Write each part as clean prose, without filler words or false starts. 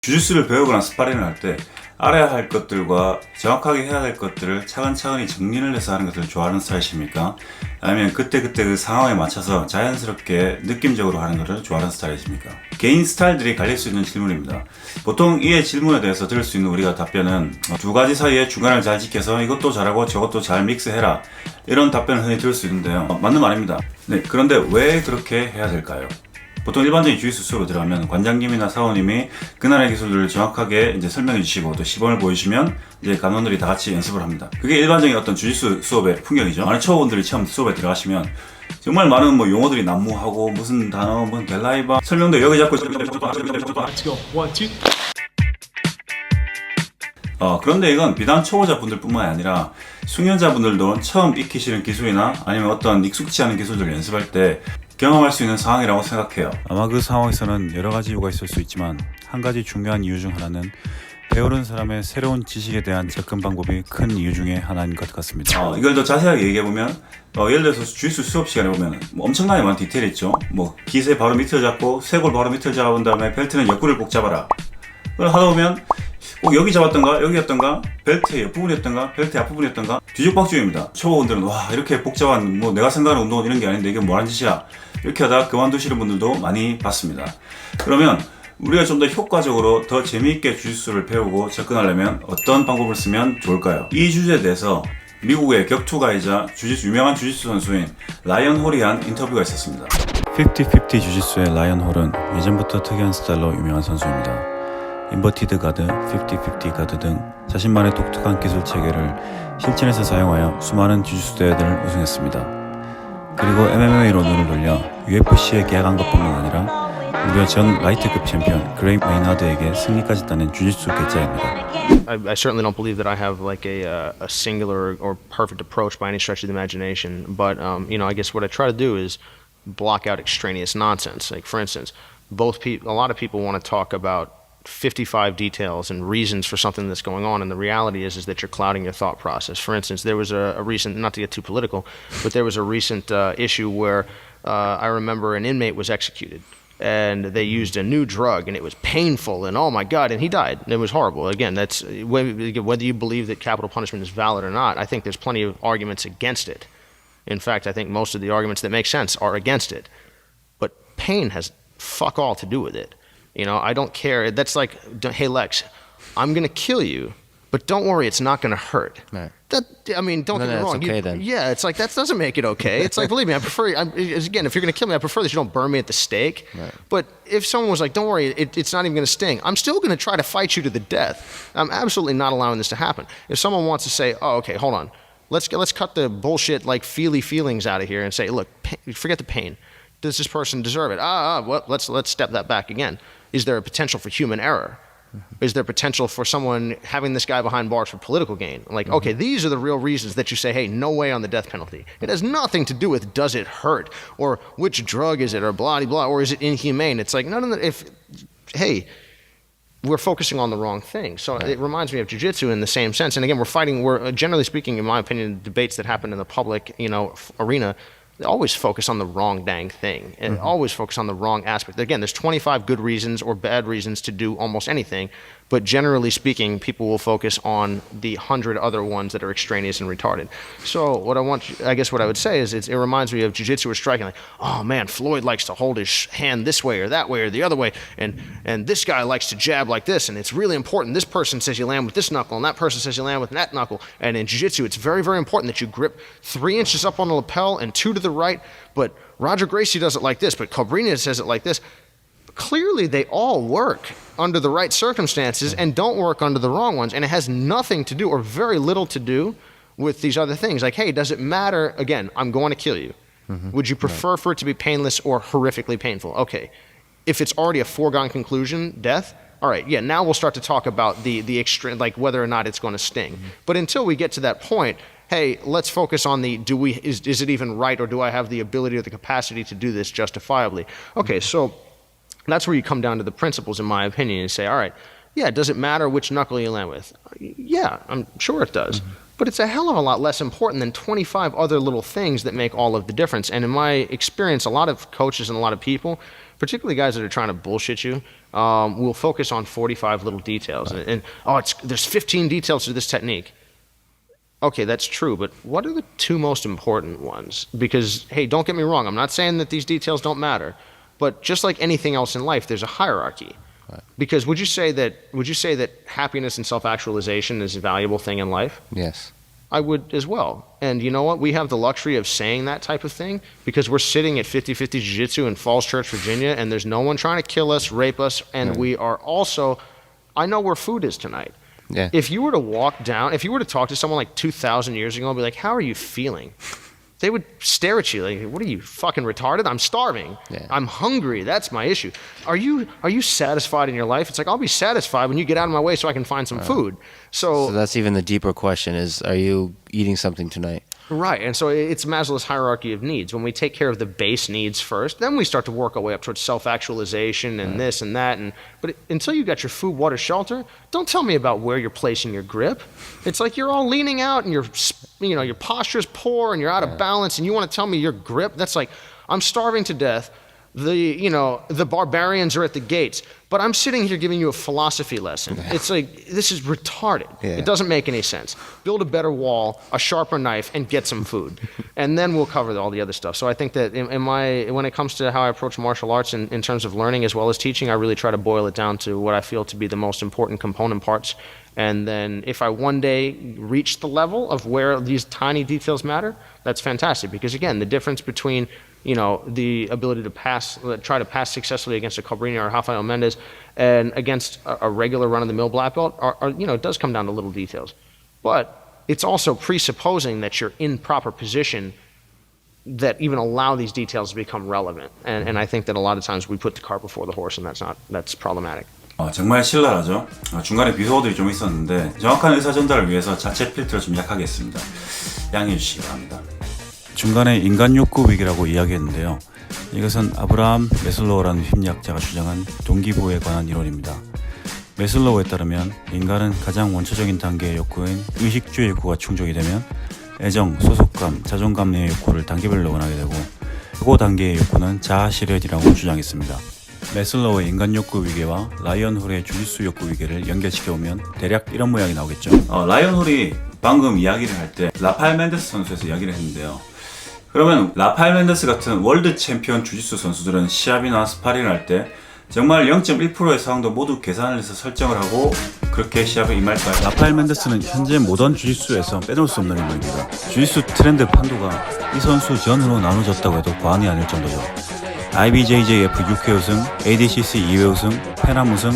주짓수를 배우거나 스파링을 할 때 알아야 할 것들과 정확하게 해야 될 것들을 차근차근히 정리를 해서 하는 것을 좋아하는 스타일이십니까? 아니면 그때그때 그 상황에 맞춰서 자연스럽게 느낌적으로 하는 것을 좋아하는 스타일이십니까? 개인 스타일들이 갈릴 수 있는 질문입니다. 보통 이의 질문에 대해서 들을 수 있는 우리가 답변은 두 가지 사이에 중간을 잘 지켜서 이것도 잘하고 저것도 잘 믹스해라, 이런 답변을 흔히 들을 수 있는데요. 맞는 말입니다. 네, 그런데 왜 그렇게 해야 될까요? 보통 일반적인 주짓수 수업에 들어가면 관장님이나 사원님이 그날의 기술들을 정확하게 이제 설명해 주시고 또 시범을 보여주시면 이제 간원들이 다 같이 연습을 합니다. 그게 일반적인 어떤 주짓수 수업의 풍경이죠. 많은 초보분들이 처음 수업에 들어가시면 정말 많은 뭐 용어들이 난무하고 무슨 단어, 무슨 델라이바 설명도 여기 잡고 그런데 이건 비단 초보자분들 뿐만이 아니라 숙련자분들도 처음 익히시는 기술이나 아니면 어떤 익숙치 않은 기술들을 연습할 때 경험할 수 있는 상황이라고 생각해요. 아마 그 상황에서는 여러 가지 이유가 있을 수 있지만 한 가지 중요한 이유 중 하나는 배우는 사람의 새로운 지식에 대한 접근 방법이 큰 이유 중에 하나인 것 같습니다. 이걸 더 자세하게 얘기해보면 예를 들어서 주짓수 수업 시간에 보면 엄청나게 많은 디테일이 있죠. 기세 바로 밑을 잡고 쇄골 바로 밑을 잡은 다음에 벨트는 옆구리를 꼭 잡아라. 그걸 하다 보면 꼭 여기 잡았던가 여기였던가 벨트의 옆부분이었던가 벨트의 앞부분이었던가 뒤죽박죽입니다. 초보분들은 와, 이렇게 복잡한 내가 생각하는 운동은 이런 게 아닌데 이게 뭐하는 짓이야, 이렇게 하다가 그만두시는 분들도 많이 봤습니다. 그러면 우리가 좀 더 효과적으로 더 재미있게 주짓수를 배우고 접근하려면 어떤 방법을 쓰면 좋을까요? 이 주제에 대해서 미국의 격투가이자 유명한 주짓수 선수인 라이언 홀이 한 인터뷰가 있었습니다. 50-50 주짓수의 라이언 홀은 예전부터 특이한 스타일로 유명한 선수입니다. 인버티드 가드, 50-50 가드 등 자신만의 독특한 기술 체계를 실전에서 사용하여 수많은 주짓수 대회들을 우승했습니다. 그리고 MMA로 눈을 돌려 UFC에 계약한 것뿐만 아니라 무려 전 라이트급 챔피언 그레임 메이나드에게 승리까지 따낸 주짓수 괴짜입니다. I certainly don't believe that I have like a singular or perfect approach by any stretch of the imagination, but I guess what I try to do is block out extraneous nonsense. Like for instance, a lot of people want to talk about 55 details and reasons for something that's going on, and the reality is that you're clouding your thought process. For instance, there was a recent, not to get too political, but there was a recent issue where I remember an inmate was executed, and they used a new drug, and it was painful, and oh my God, and he died. It was horrible. Again, that's whether you believe that capital punishment is valid or not. I think there's plenty of arguments against it. In fact, I think most of the arguments that make sense are against it. But pain has fuck all to do with it. I don't care. That's like, hey Lex, I'm gonna kill you, but don't worry, it's not gonna hurt. Right. Don't get me wrong. Okay, then. Yeah, it's like that doesn't make it okay. It's like, believe me, I prefer. Again, if you're gonna kill me, I prefer that you don't burn me at the stake. Right. But if someone was like, don't worry, it's not even gonna sting, I'm still gonna try to fight you to the death. I'm absolutely not allowing this to happen. If someone wants to say, oh, okay, hold on, let's cut the bullshit like feelings out of here and say, look, forget the pain. Does this person deserve it? Well, let's step that back again. Is there a potential for human error? Is there potential for someone having this guy behind bars for political gain? Like, okay, these are the real reasons that you say, hey, no way on the death penalty. It has nothing to do with does it hurt or which drug is it or blah, blah, or is it inhumane? It's like, none of that. Hey, we're focusing on the wrong thing. So it reminds me of jiu-jitsu in the same sense. And again, we're generally speaking, in my opinion, debates that happen in the public, arena, they always focus on the wrong dang thing and always focus on the wrong aspect. Again, there's 25 good reasons or bad reasons to do almost anything, but generally speaking, people will focus on the 100 other ones that are extraneous and retarded. So what I would say is it reminds me of jiu-jitsu or striking. Like, oh man, Floyd likes to hold his hand this way or that way or the other way, and this guy likes to jab like this, and it's really important. This person says you land with this knuckle, and that person says you land with that knuckle. And in jiu-jitsu, it's very, very important that you grip 3 inches up on the lapel and 2 to the right, but Roger Gracie does it like this, but Cobrinha says it like this. Clearly, they all work under the right circumstances and don't work under the wrong ones, and it has nothing to do or very little to do with these other things. Like, hey, does it matter? Again, I'm going to kill you. Would you prefer for it to be painless or horrifically painful? Okay. If it's already a foregone conclusion, death, all right, yeah, now we'll start to talk about the extreme, like whether or not it's going to sting. But until we get to that point, hey, let's focus on is it even right, or do I have the ability or the capacity to do this justifiably? Okay, so that's where you come down to the principles, in my opinion, and say, all right, yeah, does it matter which knuckle you land with? Yeah, I'm sure it does. but it's a hell of a lot less important than 25 other little things that make all of the difference. And in my experience, a lot of coaches and a lot of people, particularly guys that are trying to bullshit you, will focus on 45 little details. And there's 15 details to this technique. Okay, that's true, but what are the two most important ones? Because, hey, don't get me wrong, I'm not saying that these details don't matter, but just like anything else in life, there's a hierarchy. Right. Because would you say that happiness and self-actualization is a valuable thing in life? Yes. I would as well. And you know what? We have the luxury of saying that type of thing because we're sitting at 50-50 Jiu-Jitsu in Falls Church, Virginia, and there's no one trying to kill us, rape us, and we are also, I know where food is tonight. Yeah. If you were to talk to someone like 2,000 years ago and be like, how are you feeling? They would stare at you like, what are you, fucking retarded? I'm starving. Yeah. I'm hungry. That's my issue. Are you satisfied in your life? It's like, I'll be satisfied when you get out of my way so I can find some food. So that's even the deeper question is, are you eating something tonight? Right, and so it's Maslow's hierarchy of needs. When we take care of the base needs first, then we start to work our way up towards self-actualization and this and that. But until you got your food, water, shelter, don't tell me about where you're placing your grip. It's like you're all leaning out and your posture's poor and you're out of balance, and you want to tell me your grip? That's like, I'm starving to death. The barbarians are at the gates, but I'm sitting here giving you a philosophy lesson. It's like, this is retarded. Yeah. It doesn't make any sense. Build a better wall, a sharper knife, and get some food. And then we'll cover all the other stuff. So I think that when it comes to how I approach martial arts in terms of learning as well as teaching, I really try to boil it down to what I feel to be the most important component parts. And then if I one day reach the level of where these tiny details matter, that's fantastic. Because again, the difference between the ability to try to pass successfully against a Cobrinha or Rafael Mendes and against a regular run-of-the-mill black belt it does come down to little details. But it's also presupposing that you're in proper position that even allow these details to become relevant. And I think that a lot of times we put the cart before the horse, and that's problematic. 정말 신랄하죠. 중간에 비속어들이 좀 있었는데 정확한 의사 전달을 위해서 자체 필터를 좀 약하게 했습니다. 양해해 주시기 바랍니다. 중간에 인간 욕구 위기라고 이야기했는데요. 이것은 아브라함 메슬로우라는 심리학자가 주장한 동기부여에 관한 이론입니다. 메슬로우에 따르면 인간은 가장 원초적인 단계의 욕구인 의식주의 욕구가 충족이 되면 애정, 소속감, 자존감 등의 욕구를 단계별로 원하게 되고 그 단계의 욕구는 자아 실현이라고 주장했습니다. 메슬로우의 인간 욕구 위계와 라이언 홀의 주짓수 욕구 위계를 연결시켜보면 대략 이런 모양이 나오겠죠. 라이언 홀이 방금 이야기를 할 때 라파엘 멘데스 선수에서 이야기를 했는데요. 그러면 라파엘 멘데스 같은 월드 챔피언 주짓수 선수들은 시합이나 스파링을 할 때 정말 0.1%의 상황도 모두 계산을 해서 설정을 하고 그렇게 시합에 임할까요? 라파엘 멘데스는 현재 모던 주짓수에서 빼놓을 수 없는 인물입니다. 주짓수 트렌드 판도가 이 선수 전후로 나눠졌다고 해도 과언이 아닐 정도죠. IBJJF 6회 우승, ADCC 2회 우승, 페남 우승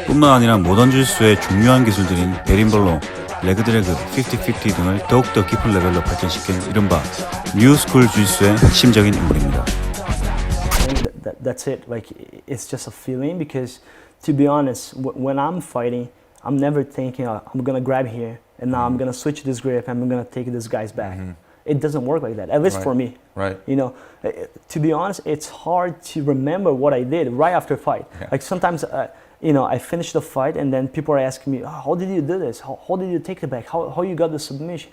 뿐만 아니라 모던 주짓수의 중요한 기술들인 베린볼로, 레그드래그, 50-50 등을 더욱더 깊은 레벨로 발전시킨 이른바 뉴스쿨 주짓수의 핵심적인 인물입니다. That's it. Like, it's just a feeling because, to be honest, when I'm fighting, I'm never thinking, I'm gonna grab here and now I'm gonna switch this grip and I'm gonna take this guy's back. It doesn't work like that, at least for me. Right. To be honest, it's hard to remember what I did right after a fight. Yeah. Like sometimes, I finish the fight and then people are asking me, how did you do this? How did you take it back? How you got the submission?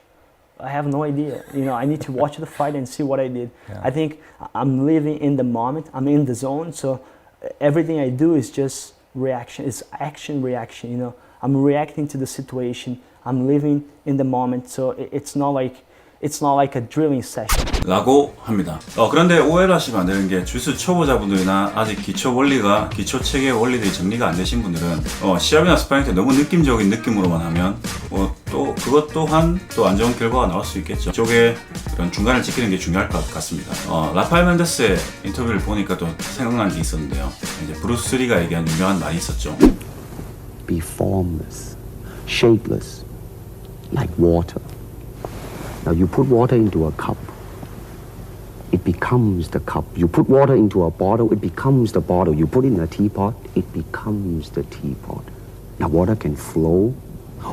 I have no idea. I need to watch the fight and see what I did. Yeah. I think I'm living in the moment. I'm in the zone. So everything I do is just reaction. It's action, reaction. I'm reacting to the situation. I'm living in the moment. So it's not like a drilling session. 라고 합니다. 그런데 오해를 하시면 안 되는 게 주짓수 초보자분들이나 아직 기초 체계 원리들이 정리가 안 되신 분들은 시합이나 스파링 때 너무 느낌적인 느낌으로만 하면 또 그것 또한 또 안 좋은 결과가 나올 수 있겠죠. 이쪽에 그런 중간을 지키는 게 중요할 것 같습니다. 라파엘 멘데스의 인터뷰를 보니까 또 생각난 게 있었는데요. 이제 브루스 리가 얘기한 유명한 말이 있었죠. Be formless, shapeless, like water. Now you put water into a cup, it becomes the cup. You put water into a bottle, it becomes the bottle. You put it in a teapot, it becomes the teapot. Now water can flow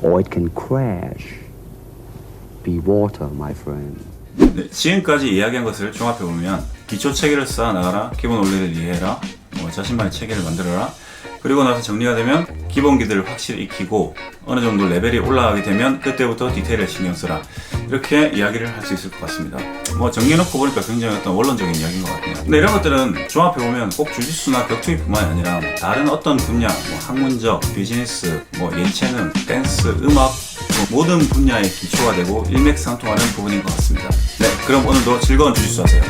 or it can crash. Be water, my friend. 네, 지금까지 이야기한 것을 종합해보면 기초 체계를 쌓아나가라, 기본 원리를 이해해라, 자신만의 체계를 만들어라, 그리고 나서 정리가 되면 기본기들을 확실히 익히고 어느 정도 레벨이 올라가게 되면 그때부터 디테일을 신경 쓰라. 이렇게 이야기를 할 수 있을 것 같습니다. 뭐 정리해놓고 보니까 굉장히 어떤 원론적인 이야기인 것 같네요. 근데 이런 것들은 종합해보면 꼭 주짓수나 격투기뿐만이 아니라 다른 어떤 분야, 뭐 학문적, 비즈니스, 뭐 예체능, 댄스, 음악, 뭐 모든 분야의 기초가 되고 일맥상통하는 부분인 것 같습니다. 네, 그럼 오늘도 즐거운 주짓수 하세요.